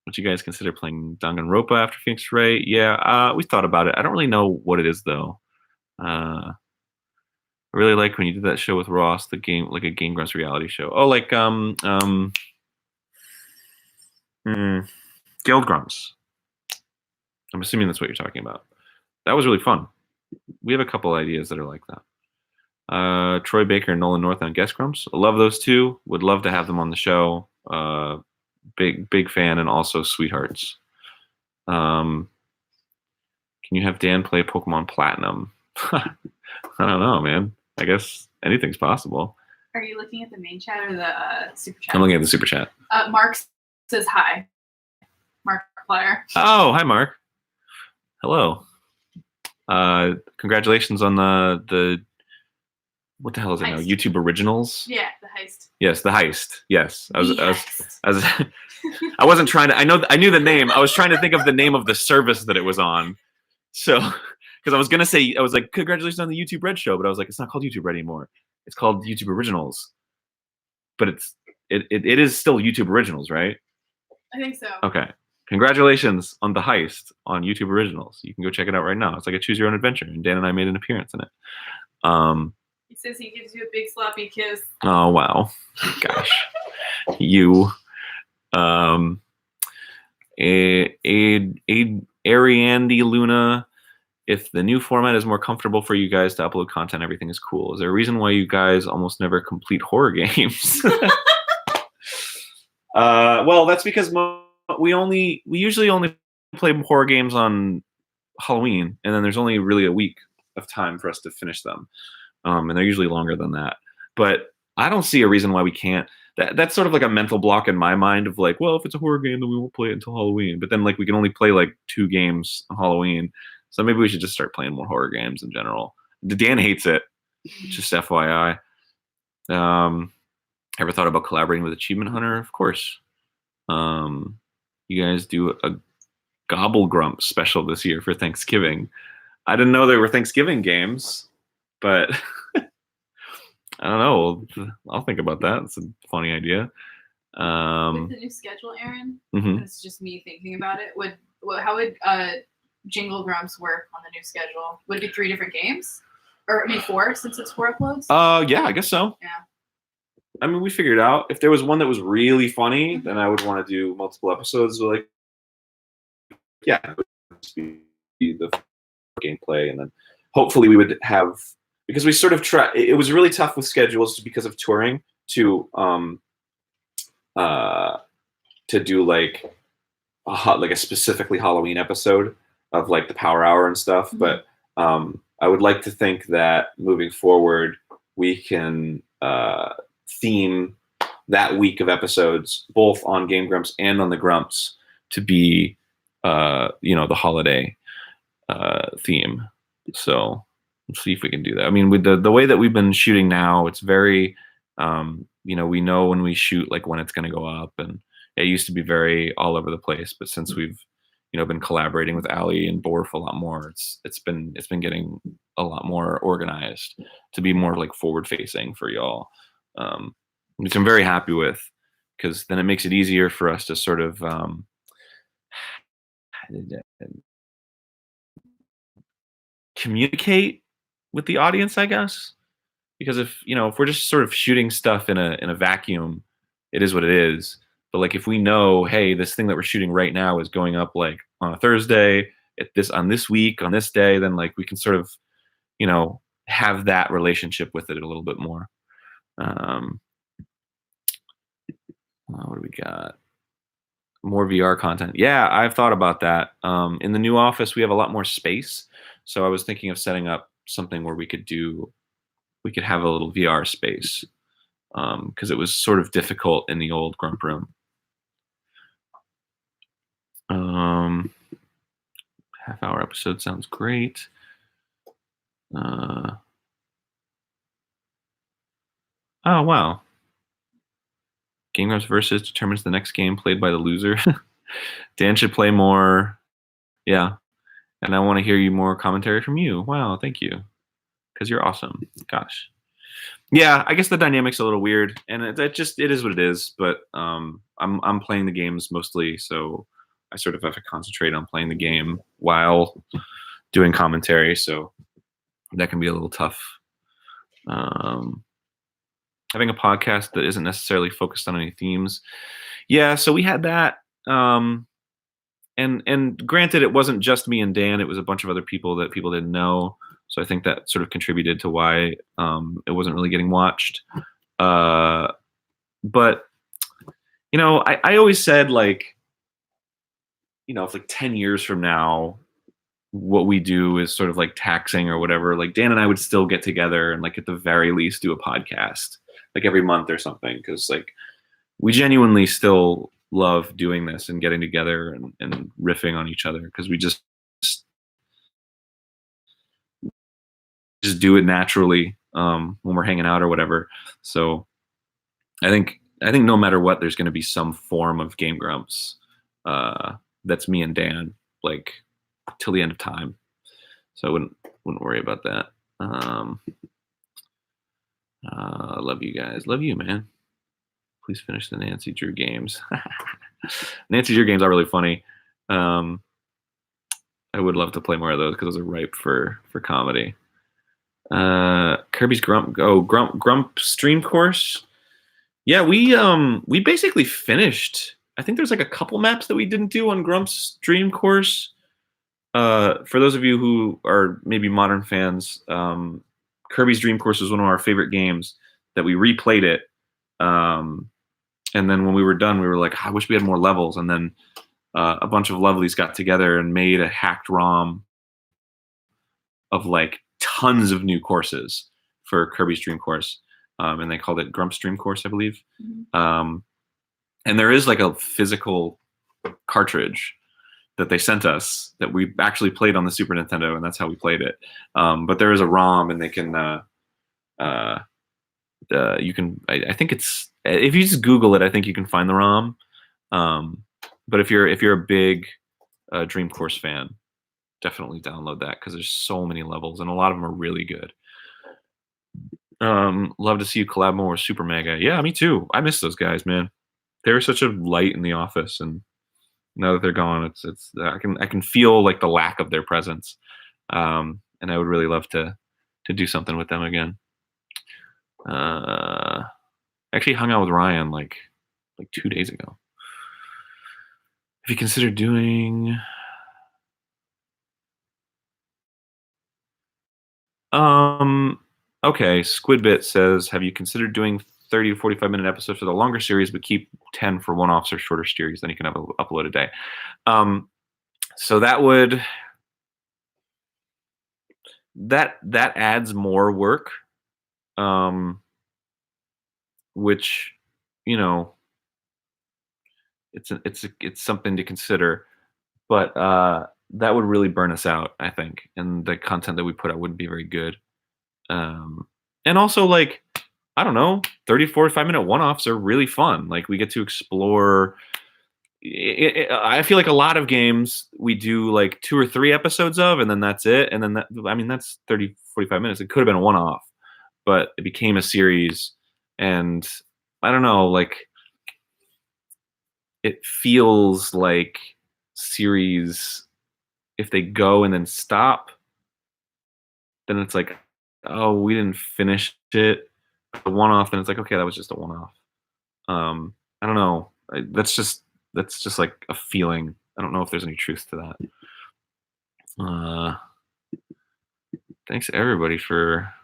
Would you guys consider playing Danganronpa after Phoenix Wright? Yeah, we thought about it. I don't really know what it is though. I really like when you did that show with Ross, the game, like a Game Grumps reality show. Oh, like Guild Grumps. I'm assuming that's what you're talking about. That was really fun. We have a couple ideas that are like that. Troy Baker and Nolan North on Guest Grumps. I love those two. Would love to have them on the show. Big fan, and also sweethearts. Can you have Dan play Pokemon Platinum? I don't know, man. I guess anything's possible. Are you looking at the main chat or the super chat? I'm looking at the super chat. Marx says hi. Mark Flyer. Oh, hi, Mark. Hello. Congratulations on the what the hell is it now? YouTube Originals? Yeah, the heist. Yes, the heist. Yes. I wasn't trying to, I knew the name. I was trying to think of the name of the service that it was on. So, because I was going to say, I was like, congratulations on the YouTube Red show, but I was like, it's not called YouTube Red anymore. It's called YouTube Originals. But it is still YouTube Originals, right? I think so. Okay. Congratulations on the heist on YouTube Originals. You can go check it out right now. It's like a choose your own adventure, and Dan and I made an appearance in it. He says he gives you a big sloppy kiss. Oh wow, gosh, you. Ariandy Luna. If the new format is more comfortable for you guys to upload content, everything is cool. Is there a reason why you guys almost never complete horror games? Well, that's because we usually only play horror games on Halloween, and then there's only really a week of time for us to finish them, and they're usually longer than that. But I don't see a reason why we can't. That's sort of like a mental block in my mind of like, well, if it's a horror game, then we won't play it until Halloween. But then like we can only play like 2 games on Halloween, so maybe we should just start playing more horror games in general. Dan hates it, just FYI. Ever thought about collaborating with Achievement Hunter? Of course. You guys do a Gobble Grump special this year for Thanksgiving. I didn't know there were Thanksgiving games, but I don't know. I'll think about that. It's a funny idea. With the new schedule, Arin, it's just me thinking about it. How would Jingle Drums work on the new schedule? Would it be 3 different games? Or, I mean, 4, since it's 4 uploads? Yeah, I guess so. Yeah. I mean, we figured out if there was one that was really funny, then I would want to do multiple episodes. Like, yeah, it would just be the gameplay, and then hopefully we would have, because we sort of try. It was really tough with schedules because of touring to do like a specifically Halloween episode of like the Power Hour and stuff. But I would like to think that moving forward we can theme that week of episodes both on Game Grumps and on the Grumps to be the holiday theme. So let's see if we can do that. I mean, with the way that we've been shooting now, it's very we know when we shoot, like when it's going to go up, and it used to be very all over the place, but since we've been collaborating with Ali and Borf a lot more, it's been getting a lot more organized to be more like forward facing for y'all, which I'm very happy with, because then it makes it easier for us to sort of communicate with the audience, I guess. Because if we're just sort of shooting stuff in a vacuum, it is what it is. But like if we know, hey, this thing that we're shooting right now is going up like on a Thursday on this week on this day, then like we can sort of have that relationship with it a little bit more. What do we got? More VR content. Yeah, I've thought about that. In the new office, we have a lot more space, so I was thinking of setting up something where we could have a little VR space, because it was sort of difficult in the old Grump room. Half-hour episode sounds great. Oh, wow. Game Grumps versus determines the next game played by the loser. Dan should play more. Yeah. And I want to hear you more commentary from you. Wow, thank you. Because you're awesome. Gosh. Yeah, I guess the dynamic's a little weird, and it is what it is. But I'm playing the games mostly, so I sort of have to concentrate on playing the game while doing commentary. So that can be a little tough. Having a podcast that isn't necessarily focused on any themes. Yeah, so we had that. And granted, it wasn't just me and Dan; it was a bunch of other people that people didn't know. So I think that sort of contributed to why it wasn't really getting watched. But I always said, like, if like 10 years from now, what we do is sort of like taxing or whatever, like Dan and I would still get together and like at the very least do a podcast like every month or something, because like we genuinely still love doing this and getting together and riffing on each other, because we just do it naturally when we're hanging out or whatever. So I think no matter what, there's going to be some form of Game Grumps that's me and Dan, like, till the end of time. So I wouldn't worry about that. Love you guys. Love you, man. Please finish the Nancy Drew games. Nancy Drew games are really funny. I would love to play more of those because those are ripe for comedy. Kirby's Grump. Oh, Grump stream course. Yeah, we basically finished. I think there's like a couple maps that we didn't do on Grump's stream course. For those of you who are maybe modern fans, Kirby's Dream Course was one of our favorite games that we replayed it. And then when we were done, we were like, I wish we had more levels. And then a bunch of lovelies got together and made a hacked ROM of like tons of new courses for Kirby's Dream Course. And they called it Grump's Dream Course, I believe. Mm-hmm. And there is like a physical cartridge that they sent us that we actually played on the Super Nintendo, and that's how we played it. But there is a ROM, and they can, you can, I think it's, if you just Google it, I think you can find the ROM. But if you're a big Dream Course fan, definitely download that, because there's so many levels, and a lot of them are really good. Love to see you collab more with Super Mega. Yeah, me too. I miss those guys, man. They were such a light in the office, and now that they're gone, it's I can feel like the lack of their presence, and I would really love to do something with them again. I actually hung out with Ryan like 2 days ago. If you consider doing, okay, Squidbit says, have you considered doing 30 to 45-minute episodes for the longer series, but keep 10 for one-offs or shorter series? Then you can have an upload a day. So that would that adds more work, which, it's something to consider, but that would really burn us out, I think, and the content that we put out wouldn't be very good. And also, like, I don't know, 30 to 45-minute one-offs are really fun. Like, we get to explore. I feel like a lot of games we do like 2 or 3 episodes of, and then that's it. And then that's 30, 45 minutes. It could have been a one-off, but it became a series. And I don't know, like, it feels like series, if they go and then stop, then it's like, oh, we didn't finish it. The one-off, then it's like, okay, that was just a one-off. I don't know. That's just like a feeling. I don't know if there's any truth to that. Thanks everybody for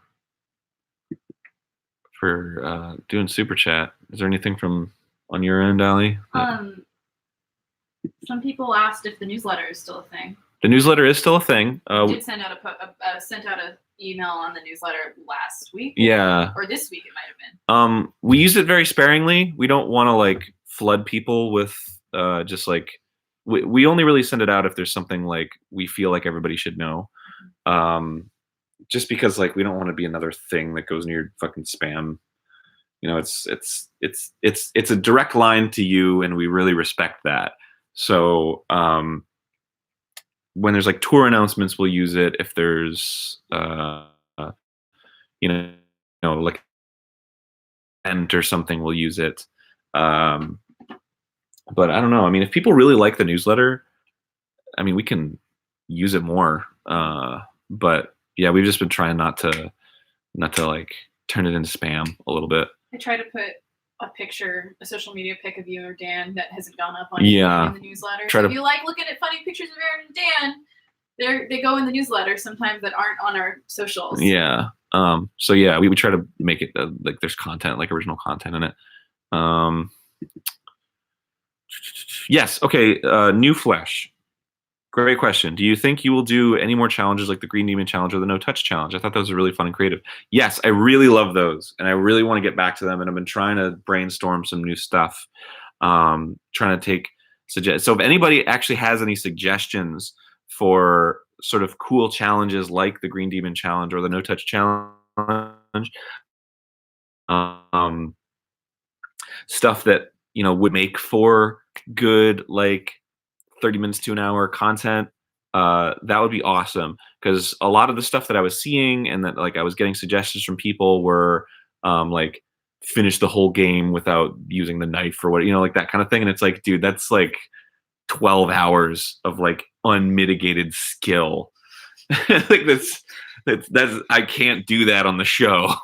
doing super chat. Is there anything from on your end, Ali? Some people asked if the newsletter is still a thing. The newsletter is still a thing. We did send out an email on the newsletter last week. Yeah. Or this week it might have been. We use it very sparingly. We don't want to like flood people with just like, we only really send it out if there's something like we feel like everybody should know. Just because like we don't want to be another thing that goes in your fucking spam. It's a direct line to you, and we really respect that. So when there's like tour announcements, we'll use it. If there's you know, like event or something, we'll use it. But I don't know. I mean, if people really like the newsletter, I mean, we can use it more. But yeah, we've just been trying not to like turn it into spam a little bit. I try to put a social media pic of you or Dan that hasn't gone up on Yeah. in the newsletter. So if you like looking at funny pictures of Arin and Dan, they go in the newsletter sometimes that aren't on our socials. Yeah. So yeah, we would try to make it like there's content, like original content in it. Yes. Okay. New Flesh. Great question. Do you think you will do any more challenges like the Green Demon Challenge or the No Touch Challenge? I thought those were really fun and creative. Yes, I really love those, and I really want to get back to them. And I've been trying to brainstorm some new stuff. Trying to take suggest. So if anybody actually has any suggestions for sort of cool challenges like the Green Demon Challenge or the No Touch Challenge, stuff that would make for good like 30 minutes to an hour content, that would be awesome, because a lot of the stuff that I was seeing and that like I was getting suggestions from people were like finish the whole game without using the knife or what, like that kind of thing. And it's like, dude, that's like 12 hours of like unmitigated skill. Like that's I can't do that on the show.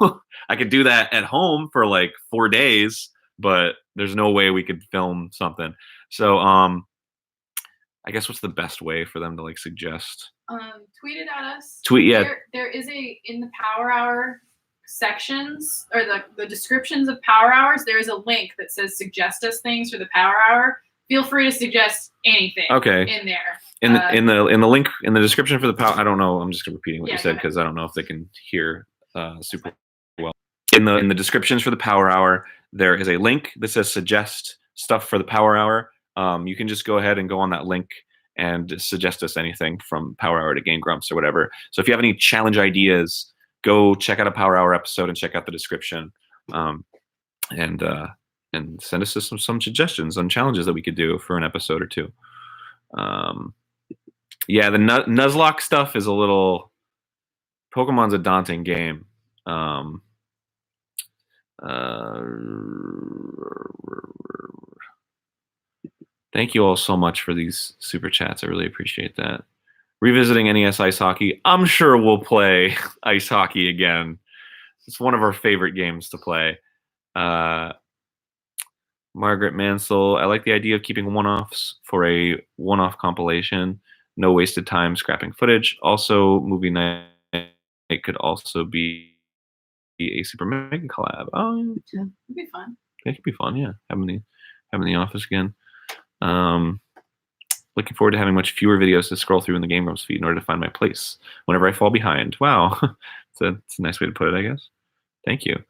I could do that at home for like 4 days, but there's no way we could film something. So I guess what's the best way for them to like suggest? Tweet it at us. Tweet, yeah. There is in the Power Hour sections or the descriptions of Power Hours, there is a link that says suggest us things for the Power Hour. Feel free to suggest anything. Okay. In there. In the link in the description for the Power, I don't know. I'm just repeating what you said because I don't know if they can hear super well. In the descriptions for the Power Hour, there is a link that says suggest stuff for the Power Hour. You can just go ahead and go on that link and suggest us anything from Power Hour to GameGrumps or whatever. So if you have any challenge ideas, go check out a Power Hour episode and check out the description, and send us some suggestions on challenges that we could do for an episode or two. Yeah, the Nuzlocke stuff is a little. Pokemon's a daunting game. Thank you all so much for these super chats. I really appreciate that. Revisiting NES Ice Hockey. I'm sure we'll play Ice Hockey again. It's one of our favorite games to play. Margaret Mansell. I like the idea of keeping one-offs for a one-off compilation. No wasted time scrapping footage. Also, movie night could also be a Super Mega collab. Oh, yeah. It'd be fun. It could be fun, yeah. Having the office again. Looking forward to having much fewer videos to scroll through in the GameGrumps feed in order to find my place whenever I fall behind. Wow, it's a nice way to put it, I guess. Thank you.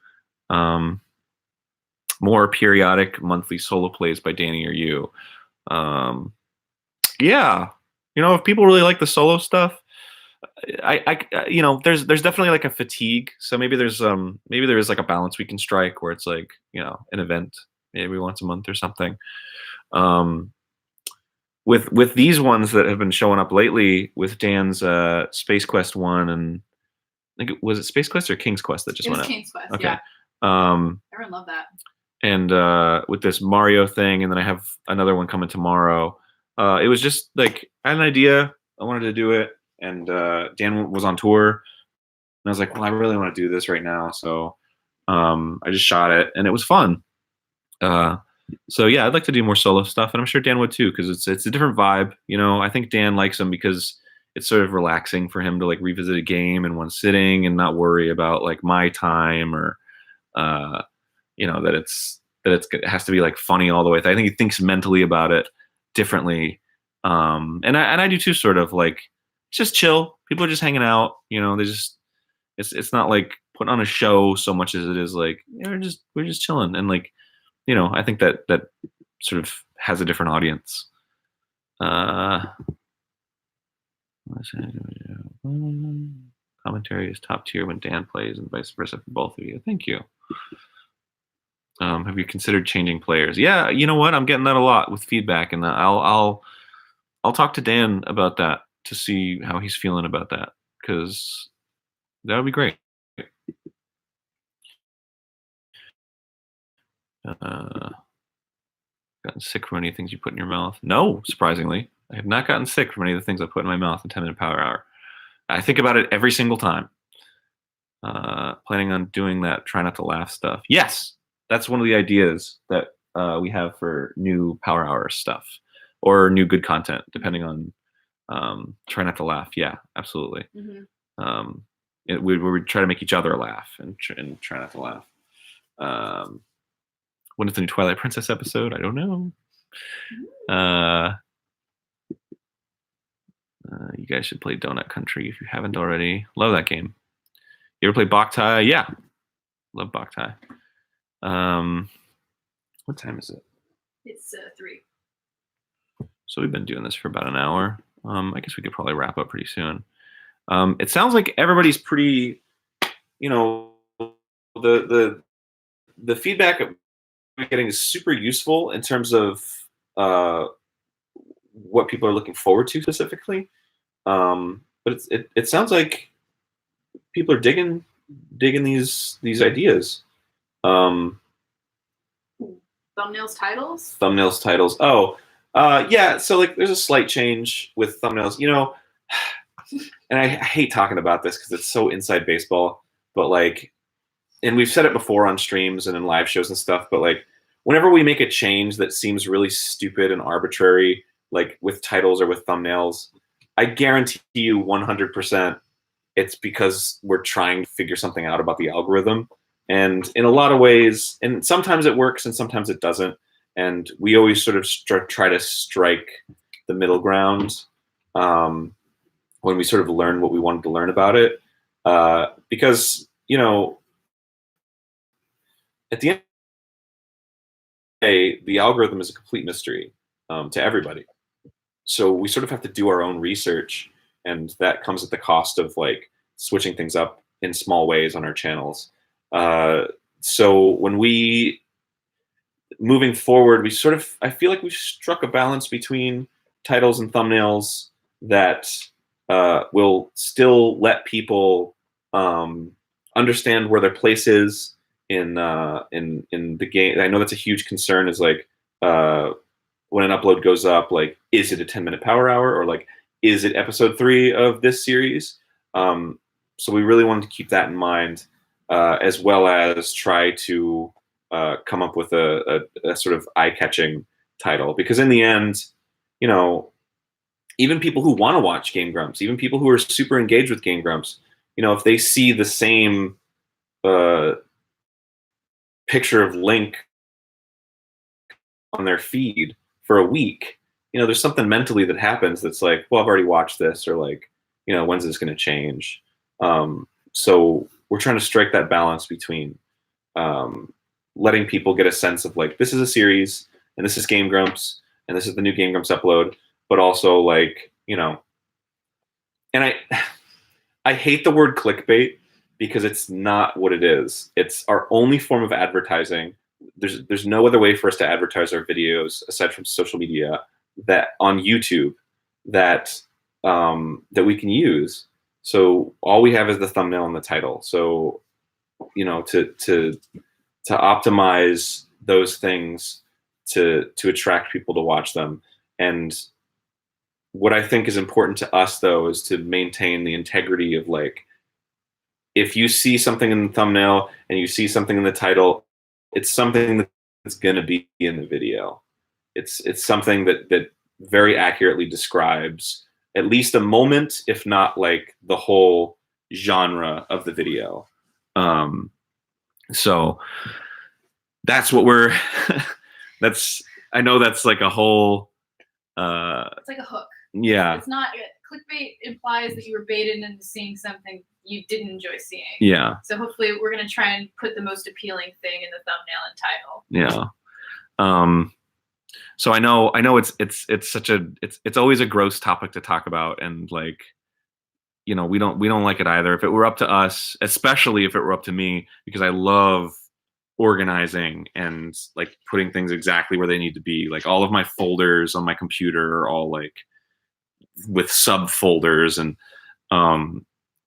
More periodic monthly solo plays by Danny or you. Yeah, if people really like the solo stuff, there's definitely like a fatigue. So maybe there is like a balance we can strike where it's like an event maybe once a month or something. With these ones that have been showing up lately, with Dan's Space Quest 1 and I think was it Space Quest or King's Quest that just went out? King's Quest, okay. Yeah. Everyone loved that. And with this Mario thing, and then I have another one coming tomorrow. It was just like I had an idea, I wanted to do it, and Dan was on tour, and I was like, well, I really want to do this right now, so I just shot it, and it was fun. So yeah, I'd like to do more solo stuff, and I'm sure Dan would too, because it's a different vibe. I think Dan likes them because it's sort of relaxing for him to like revisit a game in one sitting and not worry about like my time or that it has to be like funny all the way. I think he thinks mentally about it differently, and I do too. Sort of like it's just chill. People are just hanging out. They just it's not like putting on a show so much as it is like we're just chilling, and like I think that sort of has a different audience. Commentary is top tier when Dan plays, and vice versa for both of you. Thank you. Have you considered changing players? Yeah, you know what? I'm getting that a lot with feedback, and I'll talk to Dan about that to see how he's feeling about that, because that would be great. Gotten sick from any things you put in your mouth? No, surprisingly. I have not gotten sick from any of the things I put in my mouth in 10-minute power hour. I think about it every single time. Planning on doing that try not to laugh stuff. Yes, that's one of the ideas that we have for new power hour stuff, or new good content, depending on try not to laugh. Yeah, absolutely. We try to make each other laugh and try not to laugh. When is the new Twilight Princess episode? I don't know. You guys should play Donut Country if you haven't already. Love that game. You ever play Boktai? Yeah. Love Boktai. What time is it? It's 3. So we've been doing this for about an hour. I guess we could probably wrap up pretty soon. It sounds like everybody's pretty, the feedback we're getting is super useful in terms of what people are looking forward to specifically. But it sounds like people are digging these ideas. Thumbnails, titles. Oh, yeah. So like, there's a slight change with thumbnails. And I hate talking about this because it's so inside baseball. But like, and we've said it before on streams and in live shows and stuff. But like, whenever we make a change that seems really stupid and arbitrary, like with titles or with thumbnails, I guarantee you 100% it's because we're trying to figure something out about the algorithm. And in a lot of ways, and sometimes it works and sometimes it doesn't. And we always sort of try to strike the middle ground when we sort of learn what we wanted to learn about it. Because, at the end of the day, the algorithm is a complete mystery to everybody. So we sort of have to do our own research, and that comes at the cost of like switching things up in small ways on our channels. So when moving forward, I feel like we've struck a balance between titles and thumbnails that will still let people understand where their place is in the game. I know that's a huge concern, is like when an upload goes up, like, is it a 10-minute power hour, or like, is it episode 3 of this series? So we really wanted to keep that in mind, as well as try to come up with a sort of eye-catching title. Because in the end, even people who want to watch GameGrumps, even people who are super engaged with GameGrumps, if they see the same picture of Link on their feed for a week, there's something mentally that happens that's like, well, I've already watched this, or like, when's this going to change? So we're trying to strike that balance between letting people get a sense of like, this is a series, and this is GameGrumps, and this is the new GameGrumps upload, but also like, and I hate the word clickbait, because it's not what it is. It's our only form of advertising. There's no other way for us to advertise our videos aside from social media that on YouTube that we can use. So all we have is the thumbnail and the title. So to optimize those things to attract people to watch them. And what I think is important to us, though, is to maintain the integrity of like, if you see something in the thumbnail and you see something in the title, it's something that's going to be in the video. It's something that very accurately describes at least a moment, if not like the whole genre of the video. So that's what we're. I know that's like a whole. It's like a hook. Yeah. It's not clickbait implies that you were baited into seeing something you didn't enjoy seeing. Yeah. So hopefully we're gonna try and put the most appealing thing in the thumbnail and title. Yeah. So I know it's always a gross topic to talk about, and like, we don't like it either. If it were up to us, especially if it were up to me, because I love organizing and like putting things exactly where they need to be. Like all of my folders on my computer are all like with subfolders, and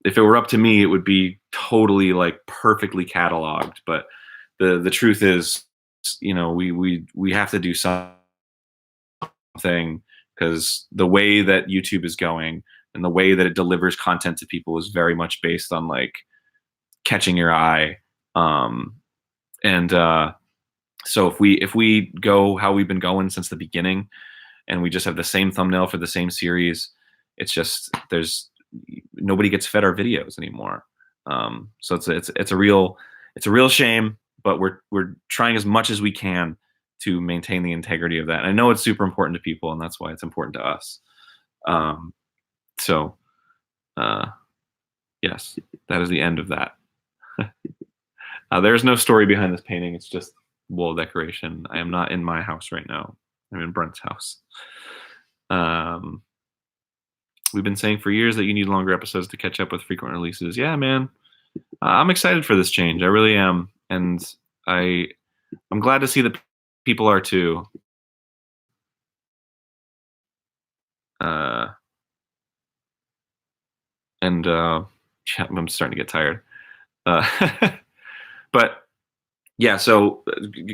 if it were up to me, it would be totally like perfectly cataloged. But the truth is, we have to do something, because the way that YouTube is going and the way that it delivers content to people is very much based on like catching your eye. So if we go how we've been going since the beginning, and we just have the same thumbnail for the same series, it's just nobody gets fed our videos anymore. So it's a real shame, but we're trying as much as we can to maintain the integrity of that. And I know it's super important to people, and that's why it's important to us. Yes, that is the end of that. There's no story behind this painting. It's just wall decoration. I am not in my house right now. I'm in Brent's house. We've been saying for years that you need longer episodes to catch up with frequent releases. Yeah, man. I'm excited for this change. I really am. And I'm glad to see that people are too. Yeah, I'm starting to get tired. But yeah, so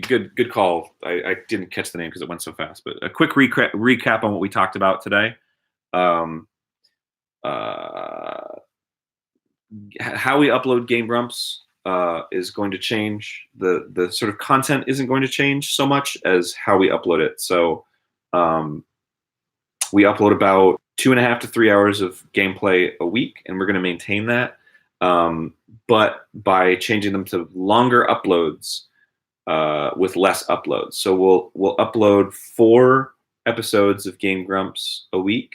good call. I didn't catch the name because it went so fast. But a quick recap on what we talked about today. How we upload GameGrumps is going to change. The sort of content isn't going to change so much as how we upload it. So we upload about 2.5 to 3 hours of gameplay a week, and we're going to maintain that. But by changing them to longer uploads with less uploads. So we'll upload 4 episodes of GameGrumps a week,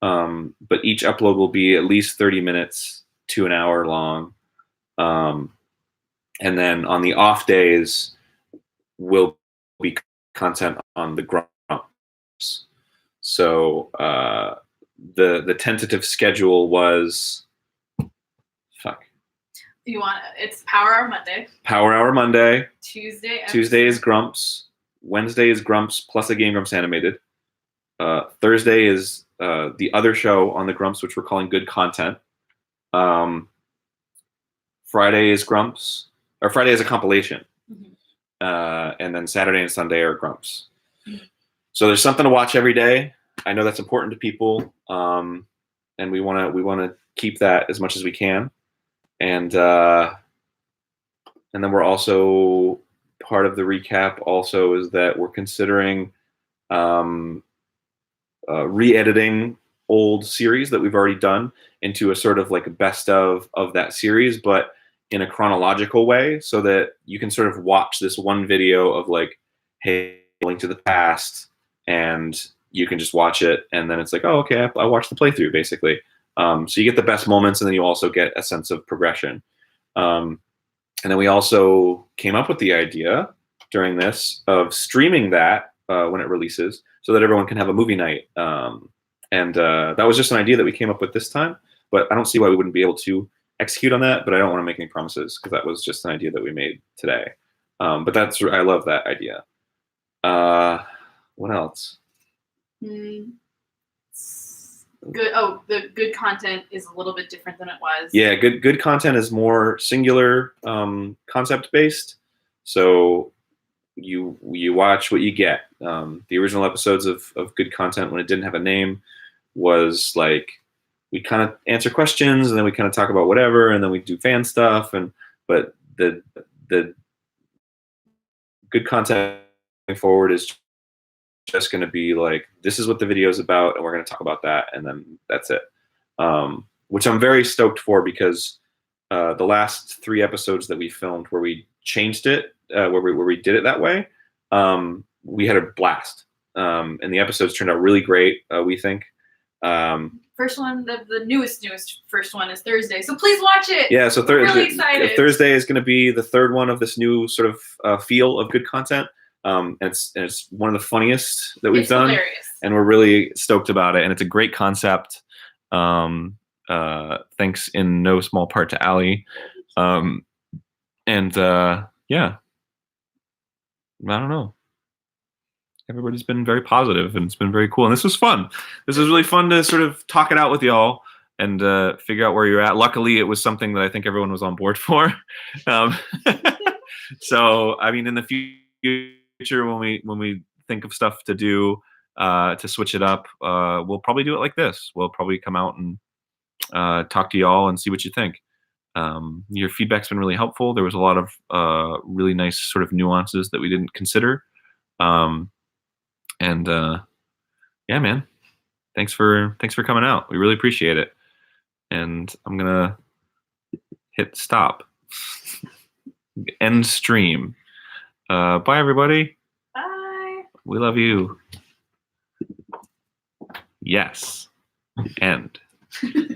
but each upload will be at least 30 minutes to an hour long. And then on the off days will be content on the Grumps. So the tentative schedule was it's Power Hour Monday. Power Hour Monday. Tuesday is Grumps. Wednesday is Grumps plus a GameGrumps Animated. Thursday is the other show on the Grumps, which we're calling Good Content. Friday is Grumps, or Friday is a compilation. Mm-hmm. And then Saturday and Sunday are Grumps. Mm-hmm. So there's something to watch every day. I know that's important to people, and we want to keep that as much as we can. And then we're also, part of the recap also is that we're considering re-editing old series that we've already done into a sort of like a best of that series, but in a chronological way, so that you can sort of watch this one video of like, hey, Link to the Past, and you can just watch it, and then it's like, oh, okay, I watched the playthrough, basically. So you get the best moments, and then you also get a sense of progression. And then we also came up with the idea during this of streaming that when it releases, so that everyone can have a movie night. And that was just an idea that we came up with this time, but I don't see why we wouldn't be able to execute on that, but I don't want to make any promises, because that was just an idea that we made today. But I love that idea. What else? Good. Oh, the good content is a little bit different than it was. Yeah, good content is more singular, concept based. So you watch what you get. The original episodes of good content, when it didn't have a name, was like, we kind of answer questions, and then we kind of talk about whatever, and then we do fan stuff. But the good content going forward is just going to be like, this is what the video is about, and we're going to talk about that, and then that's it. Which I'm very stoked for, because the last 3 episodes that we filmed where we changed it, where we did it that way, we had a blast, and the episodes turned out really great. We think. First one, the newest first one is Thursday, so please watch it. Yeah, so really excited. Thursday is going to be the 3rd one of this new sort of feel of good content. And it's one of the funniest that we've done. Hilarious. And we're really stoked about it. And it's a great concept. Thanks in no small part to Ali. Yeah, I don't know. everybody's been very positive, and it's been very cool. And this was fun. This was really fun to sort of talk it out with y'all and figure out where you're at. Luckily, it was something that I think everyone was on board for. So, I mean, in the future, when we think of stuff to do to switch it up, we'll probably do it like this. We'll probably come out and talk to y'all and see what you think. Your feedback's been really helpful. There was a lot of really nice sort of nuances that we didn't consider. And yeah, man, thanks for coming out. We really appreciate it. And I'm gonna hit stop. End stream. Bye, everybody. Bye. We love you. Yes. End.